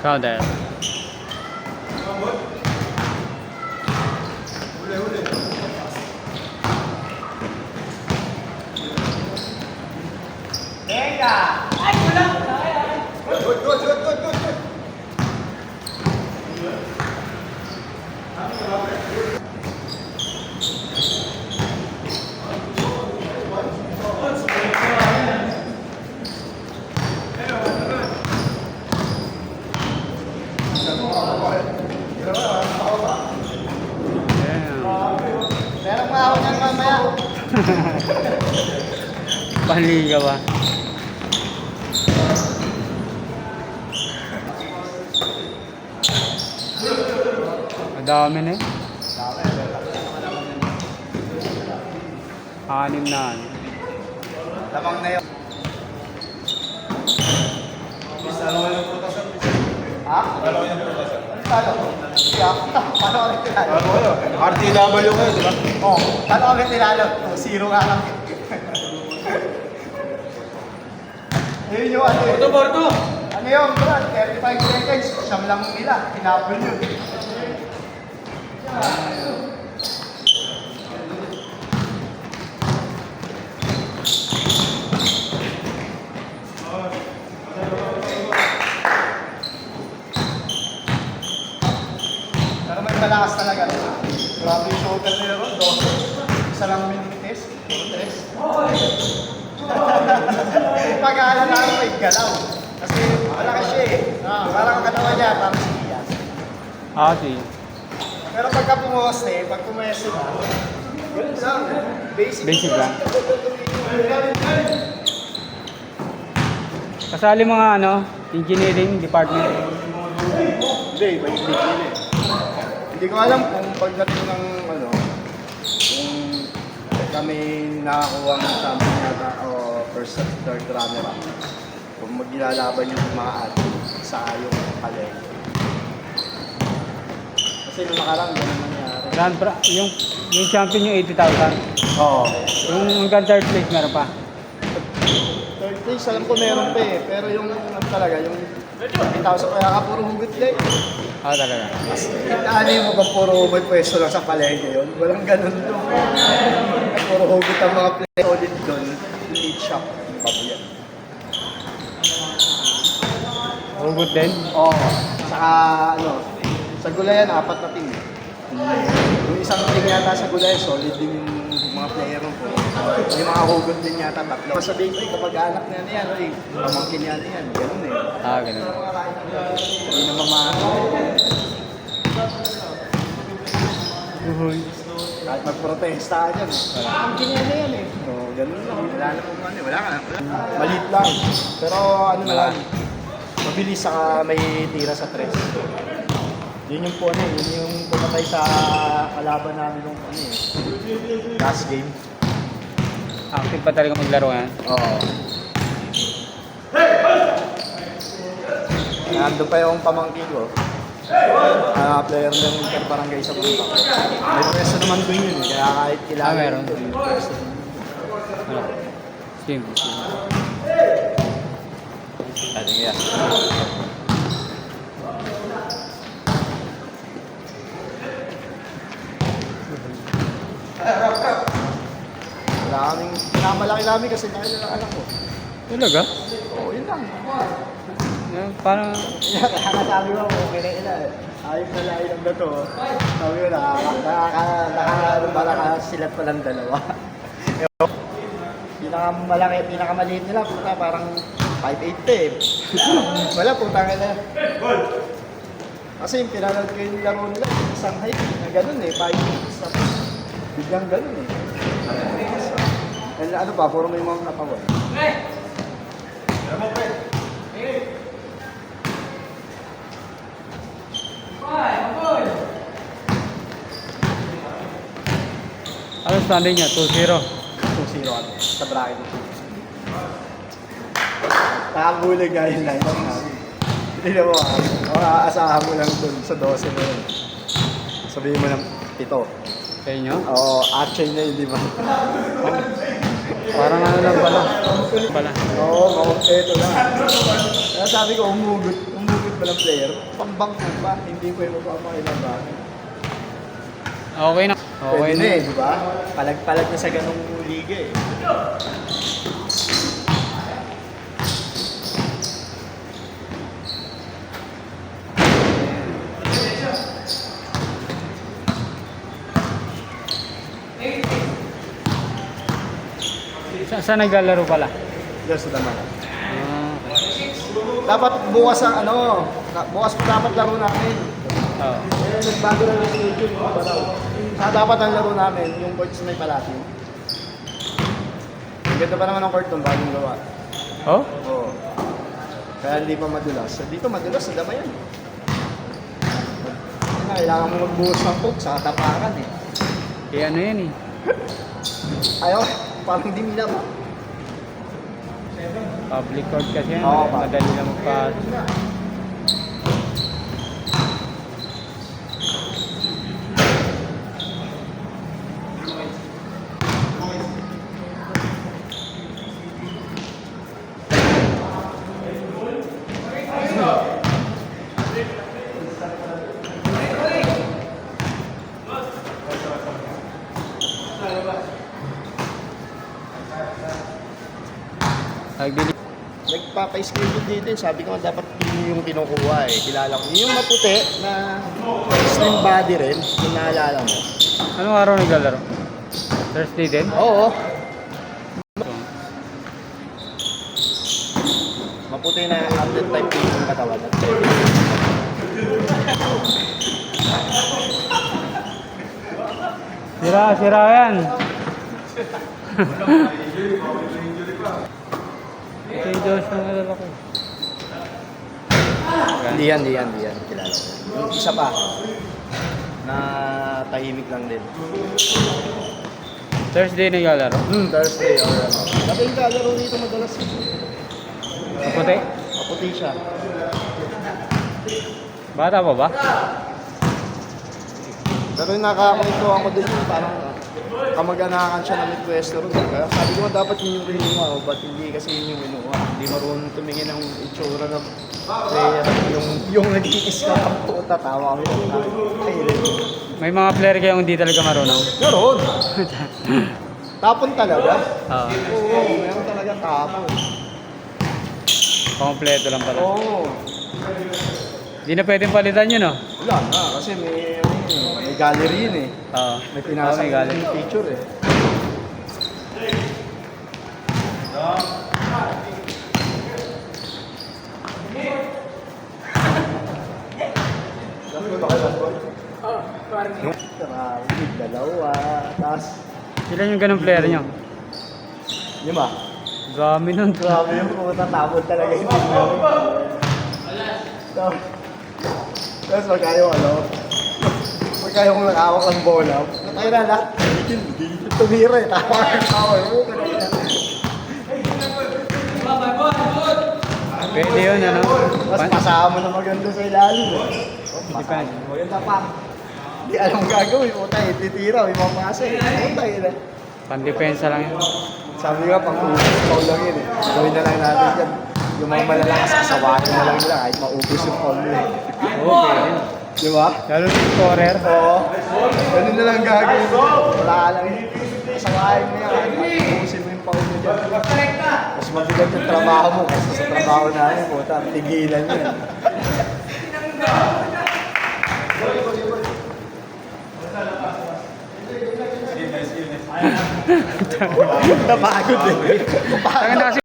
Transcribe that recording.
Crowded. Venga! Ay, kulang! Good, good, good, good, good, good. Merong mahon yan mamaya. Panliga ba? Madami na eh. Anim na. Lamang na yun. Ha? Talo. Paano kami tinalo? RTW ngayon, di ba? Oo. Paano kami tinalo? 2-0 nga lang. Ayun yung ano eh. Porto! Ano yun, Brad? 35 seconds. Siyam lang nila. Tinapon yun. Pero may malakas talaga. Grabe yung shoulder nila ron. Isa lang minitis. 3. Pag-aaral lang may galaw. Kasi malaki siya eh. Parang kanawa niya, parang si Ian. Ah, sige. Pero pagka pumoste, pag pumwesto na, yun lang. Basic lang. Kasali mga ano, engineering department. Hindi, iba yung big yun eh. Hindi ko alam kung pagdating ng ano, kung kami nakakuha ng champion yata o first at third runner up. Kung maglalaban yung mga atin sa yung palengke. Kasi nung nakarang ganun nangyari. Yung champion yung 80,000. Oo. Yung hanggang third place meron pa. Third place, alam ko meron pa eh. Pero yung ano talaga, yung 50,000 kaya ka puro hugot lang. Ah, talaga. Ano mo bang puro hugot pwesto lang sa palengke yun? Walang ganun doon. Puro hugot ang mga play audit doon. Lead shop. Pabuyan. Hugot din. Oo. Saka ano, sa Gulayan, 4 na team. Yung isang team yata sa Gulayan, solid din yung mga player mo. May mga hugot din yata, 3. Masabihin ko, kapag anak niya na yan, pamangkin niya na yan. Ganun eh. Ah, ganun. Hindi naman Uhoy. kahit magprotesta ka dyan. Pamangkin niya na yan eh. So, ganun lang. Wala na kung ano. Wala ka na. Malit lang. Pero ano na lang. Mabilis saka may tira sa 3. Yun yung po ano eh. Yun yung pumatay sa kalaban namin nung ano eh. Last game. Active pa talaga maglaro yan. Oo. Nandun pa yung pamangkin ko. Player ng Interbarangay sa Punta. May pwesto naman doon yun eh. Kaya kahit kilala meron. doon yung pwesto. Ano? Steam. Ano yan? Wala kaming pinamalaki namin kasi dahil lang anak ko. Talaga? Oo, yun lang. Parang... Kaya sabi ko, okay na ila eh. Ayos na layo ng dato. Sabi ko, nakasilat pa lang dalawa. Pinakamaliit nila, puta, parang 5'8" eh. Wala, puta nga na. Kasi yung pinanood ko yung laro nila, isang height na ganun eh, 5'8". Tapos, biglang ganun eh. Ano pa, puro may mga katawan. Ano standing niya? 2-0. 2-0 ano, sa bracket. Nakabulig nga yung line-up namin. Hindi na mo makakaasahan mo lang dun sa 12 na yun. Sabihin mo ng 7. Sa inyo? Oo, action na yun, di ba? Parang ano lang pala. Oo, makumpleto lang. Kaya sabi ko, umugot ba ng player? Pambangko ba? Hindi ko yung magpapakailang ba? Okay na. Okay Pwede na. na eh, di ba? Palag-palag na sa ganung liga eh. Saan naglalaro pala? Yes, sa dama. Ah, okay. Dapat bukas ang ano, bukas pa dapat laro namin. Oo. Eh, nagbago na ng schedule, hindi ba daw? Dapat ang laro namin, yung court sa may palati. Ang ganda pa naman ng court nung bagong gawa. Oh? Oo. Kaya hindi pa madulas. Dito madulas, sa dama yan. Kailangan mo magbuhos ng court sa katapakan eh. Eh ano yan eh? Ayaw, parang di nila ba? Public court kasi yan. Oo, Madali lang magpa... Nagbili. Nagpapa-schedule dito, sabi ko nga dapat yun yung kinukuha eh. Kilala ko. Yung maputi na slim body rin, kung naalala mo. Anong araw naglalaro? Thursday din? Oo. Maputi na athlete type yung katawan. Sira yan. Ito yung Diyos ng lalaki. Hindi yan. Kilala ko. Yung isa pa, na tahimik lang din. Thursday naglalaro. Thursday or ano. Dati yung kalaro dito madalas. Kaputi? Maputi siya. Bata pa ba? Pero yung nakakakwentuhan ko din yung parang kamag-anakan siya na may pwesto rin. Kaya sabi ko dapat yun yung kinuha o ba't hindi kasi yun yung kinuha. Hindi marunong tumingin ng itsura ng player. Yung nag-iis ka ng puta, tawa kami. May mga player kayong hindi talaga marunong. Meron! Tapon talaga. Oo. Oo, meron talaga tapon. Kompleto lang pala. Oo. Hindi na pwedeng palitan yun, no? Wala na, kasi may gallery yun eh. Oo. May pinasa may galing. yung picture eh. Dalawa. Tapos, Ilan yung ganong player nyo? 5. Dami nun. Grabe yung puta, tapon talaga yung team namin. Tapos magkayo magkayo kong nakawak ng bola. Tayo na lahat. Tumira eh. Tawa. Pwede yun, ano? Tapos pasama na maganda sa ilalim eh. Hindi pa. Maganda pa. Hindi alam gagawin. Puta eh, titira. May mamasa eh. Puta eh. Pandepensa lang yun. Sabi nga, pang-ubus paul lang yun eh. Gawin na lang natin yan. Yung mga malalakas, kasawahin na lang nila kahit maubos yung paul nila eh. Okay yun. Di ba? Lalo yung scorer. Oo. Ganun na lang gagawin. Wala ka lang. Kasawahin mo yan. Kahit maubusin mo yung paul nyo dyan. Mas mabigat yung trabaho mo kasi sa trabaho namin. Puta, tigilan yan. Napagod eh. Tangan na kasi